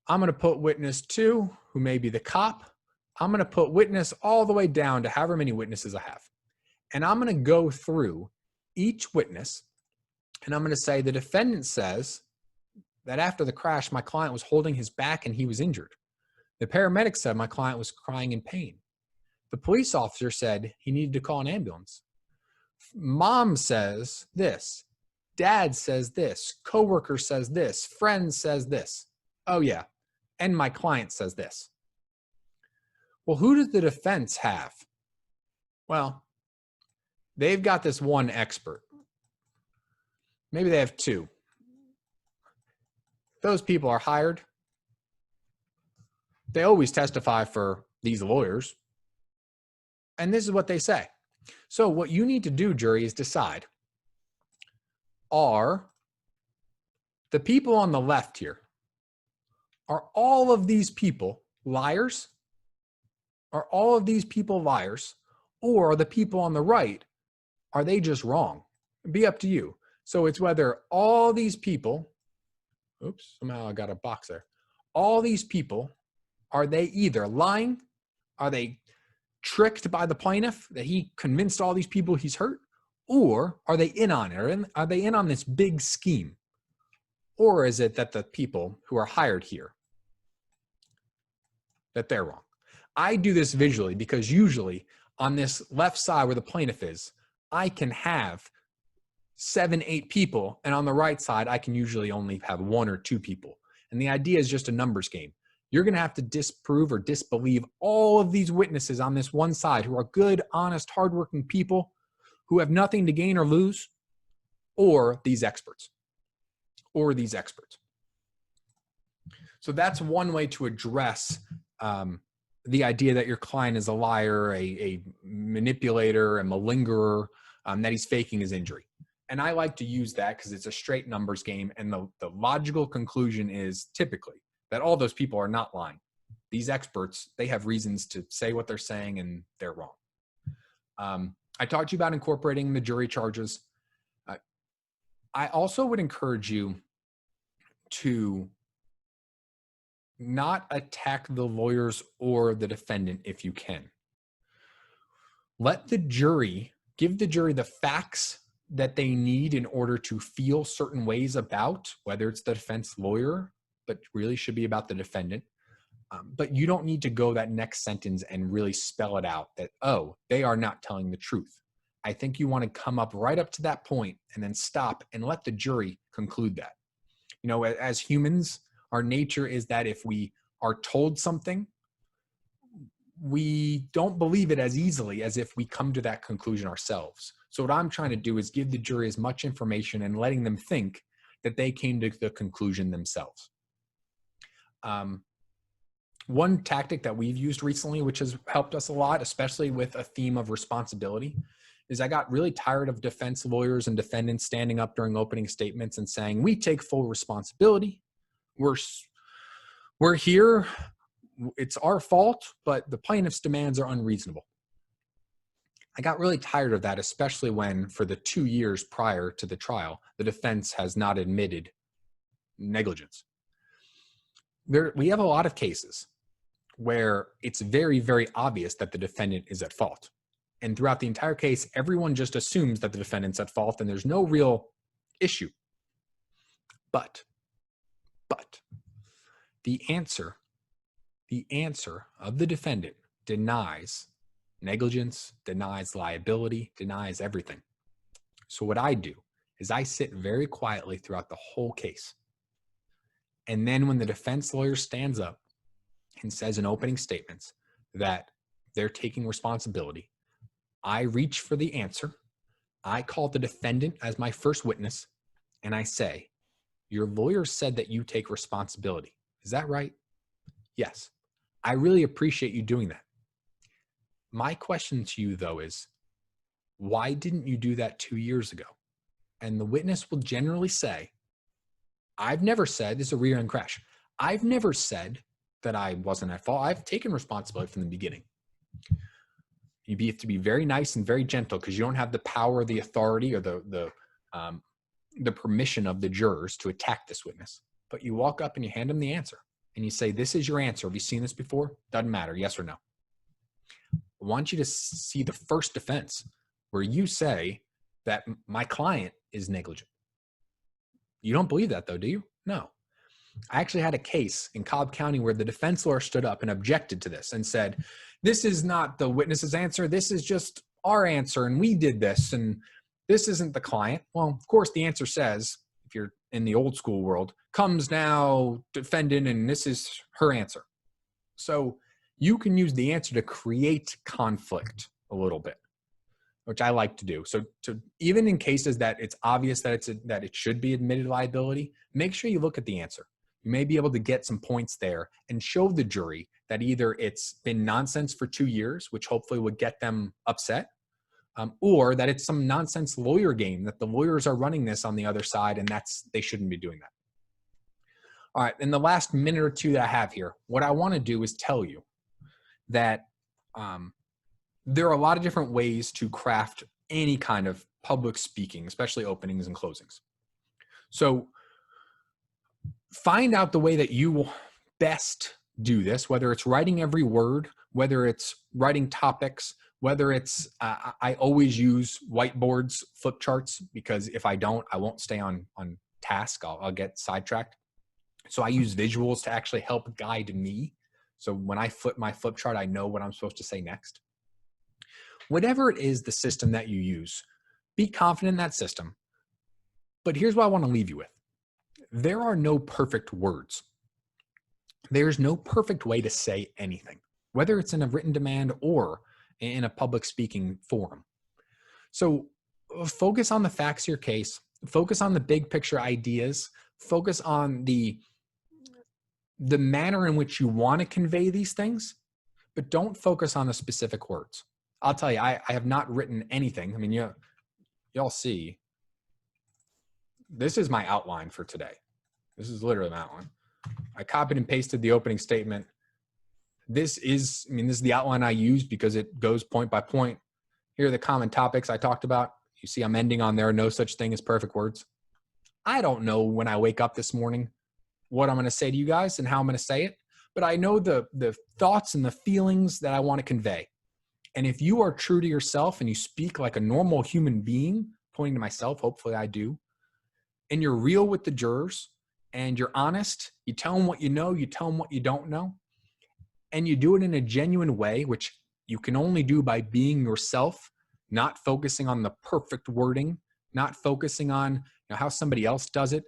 I'm going to put witness 2, who may be the cop. I'm going to put witness all the way down to however many witnesses I have. And I'm going to go through each witness, and I'm going to say the defendant says that after the crash, my client was holding his back and he was injured. The paramedic said my client was crying in pain. The police officer said he needed to call an ambulance. Mom says this. Dad says this. Coworker says this. Friend says this. Oh yeah. And my client says this. Well, who does the defense have? Well, they've got this one expert. Maybe they have 2. Those people are hired. They always testify for these lawyers. And this is what they say. So what you need to do, jury, is decide, are the people on the left here, are all of these people liars? Are all of these people liars? Or are the people on the right, are they just wrong? It'd be up to you. So it's whether all these people, oops, somehow I got a box there. All these people, are they either lying? Are they tricked by the plaintiff, that he convinced all these people he's hurt? Or are they in on it? Are they in on this big scheme? Or is it that the people who are hired here, that they're wrong? I do this visually because usually on this left side where the plaintiff is, I can have 7, 8 people, and on the right side, I can usually only have 1 or 2 people. And the idea is just a numbers game. You're going to have to disprove or disbelieve all of these witnesses on this one side who are good, honest, hardworking people who have nothing to gain or lose, or these experts. So that's one way to address the idea that your client is a liar, a manipulator, a malingerer, that he's faking his injury. And I like to use that because it's a straight numbers game. And the logical conclusion is typically that all those people are not lying. These experts, they have reasons to say what they're saying and they're wrong. I talked to you about incorporating the jury charges. I also would encourage you to not attack the lawyers or the defendant if you can. Let the jury, give the jury the facts that they need in order to feel certain ways about whether it's the defense lawyer, but really should be about the defendant. But you don't need to go that next sentence and really spell it out that, oh, they are not telling the truth. I think you want to come up right up to that point and then stop and let the jury conclude that. You know, as humans, our nature is that if we are told something, we don't believe it as easily as if we come to that conclusion ourselves. So what I'm trying to do is give the jury as much information and letting them think that they came to the conclusion themselves. One tactic that we've used recently, which has helped us a lot, especially with a theme of responsibility, is I got really tired of defense lawyers and defendants standing up during opening statements and saying, we take full responsibility. We're here. It's our fault, but the plaintiff's demands are unreasonable. I got really tired of that, especially when for the 2 years prior to the trial, the defense has not admitted negligence. We have a lot of cases where it's very, very obvious that the defendant is at fault. And throughout the entire case, everyone just assumes that the defendant's at fault and there's no real issue. But the answer of the defendant denies negligence, denies liability, denies everything. So what I do is I sit very quietly throughout the whole case. And then when the defense lawyer stands up and says in opening statements that they're taking responsibility, I reach for the answer. I call the defendant as my first witness, and I say, your lawyer said that you take responsibility. Is that right? Yes. I really appreciate you doing that. My question to you, though, is why didn't you do that 2 years ago? And the witness will generally say, I've never said, this is a rear end crash. I've never said that I wasn't at fault. I've taken responsibility from the beginning. You have to be very nice and very gentle because you don't have the power, the authority, or the permission of the jurors to attack this witness. But you walk up and you hand them the answer and you say, this is your answer. Have you seen this before? Doesn't matter. Yes or no. I want you to see the first defense where you say that my client is negligent. You don't believe that though, do you? No. I actually had a case in Cobb County where the defense lawyer stood up and objected to this and said, this is not the witness's answer. This is just our answer. And we did this and this isn't the client. Well, of course the answer says, if you're in the old school world, comes now defendant and this is her answer. So you can use the answer to create conflict a little bit, which I like to do. So even in cases that it's obvious that it should be admitted liability, make sure you look at the answer. You may be able to get some points there and show the jury that either it's been nonsense for 2 years, which hopefully would get them upset, or that it's some nonsense lawyer game, that the lawyers are running this on the other side and they shouldn't be doing that. All right, in the last minute or two that I have here, what I want to do is tell you that there are a lot of different ways to craft any kind of public speaking, especially openings and closings. So find out the way that you will best do this, whether it's writing every word, whether it's writing topics, whether it's, I always use whiteboards, flip charts, because if I don't, I won't stay on task. I'll get sidetracked. So I use visuals to actually help guide me. So when I flip my flip chart, I know what I'm supposed to say next. Whatever it is, the system that you use, be confident in that system. But here's what I want to leave you with. There are no perfect words. There's no perfect way to say anything, whether it's in a written demand or in a public speaking forum. So focus on the facts of your case, focus on the big picture ideas, focus on the manner in which you want to convey these things, but don't focus on the specific words. I'll tell you, I have not written anything. I mean, y'all see, this is my outline for today. This is literally my outline. I copied and pasted the opening statement. This is the outline I used because it goes point by point. Here are the common topics I talked about. You see I'm ending on there are no such thing as perfect words. I don't know when I wake up this morning what I'm going to say to you guys and how I'm going to say it, but I know the thoughts and the feelings that I want to convey. And if you are true to yourself and you speak like a normal human being, pointing to myself, hopefully I do, and you're real with the jurors and you're honest, you tell them what you know, you tell them what you don't know, and you do it in a genuine way, which you can only do by being yourself, not focusing on the perfect wording, not focusing on how somebody else does it.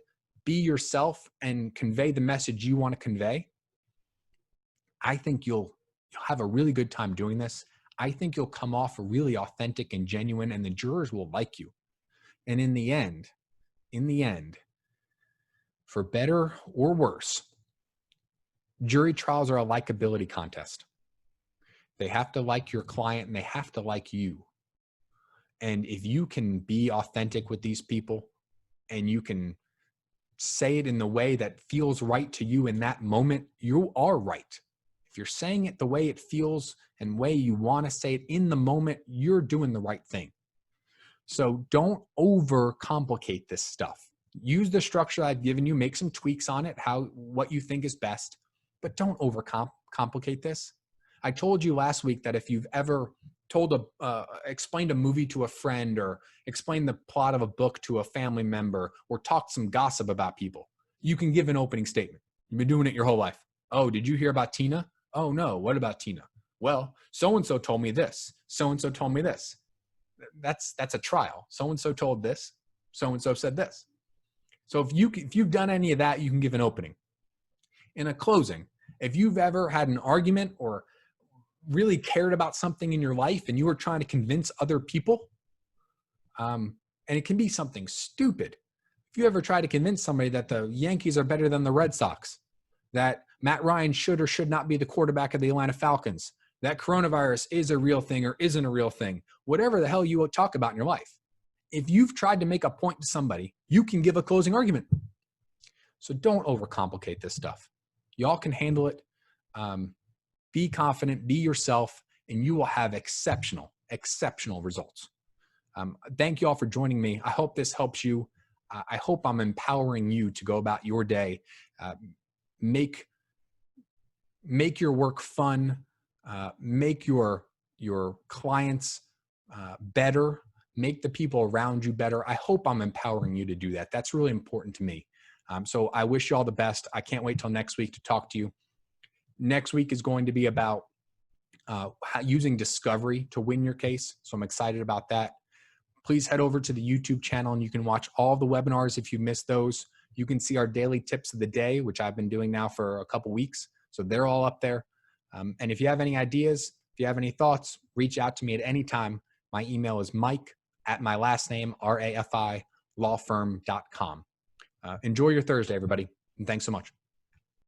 Be yourself and convey the message you want to convey. I think you'll have a really good time doing this. I think you'll come off really authentic and genuine, and the jurors will like you. And in the end, for better or worse, jury trials are a likability contest. They have to like your client and they have to like you. And if you can be authentic with these people and you can say it in the way that feels right to you in that moment, you are right. If you're saying it the way it feels and way you want to say it in the moment, you're doing the right thing. So don't overcomplicate this stuff. Use the structure I've given you, make some tweaks on it, what you think is best, but don't overcomplicate this. I told you last week that if you've ever explained a movie to a friend or explained the plot of a book to a family member or talked some gossip about people, you can give an opening statement. You've been doing it your whole life. Oh, did you hear about Tina? Oh no, what about Tina? Well, so-and-so told me this. So-and-so told me this. That's a trial. So-and-so told this. So-and-so said this. So if you've done any of that, you can give an opening. In a closing, if you've ever had an argument or really cared about something in your life and you were trying to convince other people, and it can be something stupid. If you ever try to convince somebody that the Yankees are better than the Red Sox, that Matt Ryan should or should not be the quarterback of the Atlanta Falcons, that coronavirus is a real thing or isn't a real thing, whatever the hell you talk about in your life, if you've tried to make a point to somebody, you can give a closing argument. So don't overcomplicate this stuff. Y'all can handle it. Be confident, be yourself, and you will have exceptional results. Thank you all for joining me. I hope this helps you. I hope I'm empowering you to go about your day. Make your work fun. Make your clients better. Make the people around you better. I hope I'm empowering you to do that. That's really important to me. So I wish you all the best. I can't wait till next week to talk to you. Next week is going to be about using discovery to win your case. So I'm excited about that. Please head over to the YouTube channel and you can watch all the webinars if you missed those. You can see our daily tips of the day, which I've been doing now for a couple weeks. So they're all up there. And if you have any ideas, if you have any thoughts, reach out to me at any time. My email is Mike@my last name, Rafi lawfirm.com. Enjoy your Thursday, everybody. And thanks so much.